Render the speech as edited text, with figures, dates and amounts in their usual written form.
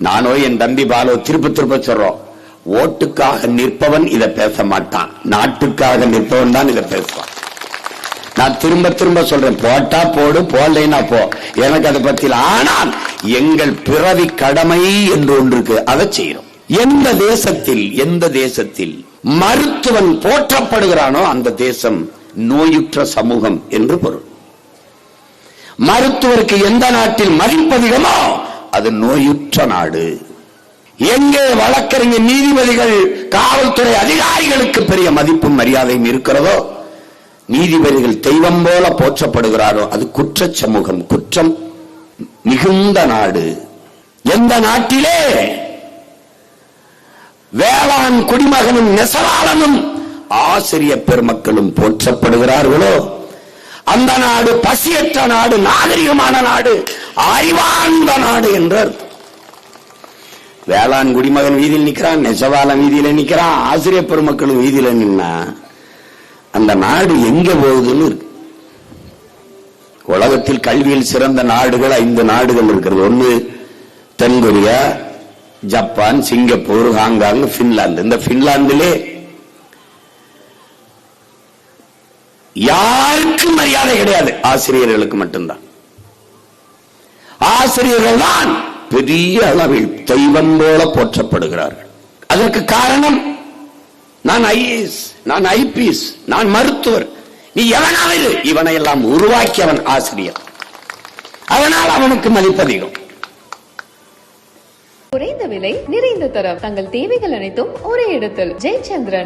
நானோ என் தம்பி பாலோ திருப்ப சொல்றோம், ஓட்டுக்காக நிற்பவன் இதை பேச மாட்டான், நாட்டுக்காக நிற்பவன் தான் இதை பேசுவான். நான் திரும்ப சொல்றேன், போட்டா போடு, போடலைன்னா போ, எனக்கு அதை பத்தி. ஆனால் எங்கள் பிறவி கடமை என்று ஒன்று இருக்கு, அதை செய்யறோம். எந்த தேசத்தில் மருத்துவன் போற்றப்படுகிறானோ அந்த தேசம் நோயுற்ற சமூகம் என்று பொருள். மருத்துவருக்கு எந்த நாட்டில் மதிப்பதிகமோ அது நோயுற்ற நாடு. எங்கே வழக்கறிஞர், நீதிபதிகள், காவல்துறை அதிகாரிகளுக்கு பெரிய மதிப்பும் மரியாதையும் இருக்கிறதோ, நீதிபதிகள் தெய்வம் போல போற்றப்படுகிறாரோ அது குற்ற சமூகம், குற்றம் மிகுந்த நாடு. எந்த நாட்டிலே வேளாண் குடிமகனும் நெசவாளனும் ஆசிரியர் பெருமக்களும் போற்றப்படுகிறார்களோ அந்த நாடு பசியற்ற நாடு, நாகரிகமான நாடு, அறிவார்ந்த நாடு என்றார். வேளாண் குடிமகன் வீதியில் நிற்கிறான், நெசவாளன் வீதியில நிற்கிறான், ஆசிரியர் பெருமக்களும் வீதியில நின்னா அந்த நாடு எங்க போகுதுன்னு இருக்கு. உலகத்தில் கல்வியில் சிறந்த நாடுகள் 5 நாடுகள் இருக்கிறது. ஒன்னு தென்கொரியா, ஜப்பான், சிங்கப்பூர், ஹாங்காங், பின்லாந்து. இந்த பின்லாந்திலே யாருக்கும் மரியாதை கிடையாது, ஆசிரியர்களுக்கு மட்டும்தான். ஆசிரியர்கள் தான் பெரிய அளவில் தெய்வம் போல போற்றப்படுகிறார்கள். அதற்கு காரணம், நான் ஐஏஎஸ், நான் ஐபிஎஸ், நான் மருத்துவர், நீ எவனாவது, இவனை எல்லாம் உருவாக்கியவன் ஆசிரியர். அதனால் அவனுக்கு மதிப்பதிகம். குறைந்த விலை, நிறைந்த தரம், தங்கள் தேவைகள் அனைத்தும் ஒரே இடத்தில். ஜெயச்சந்திரன்.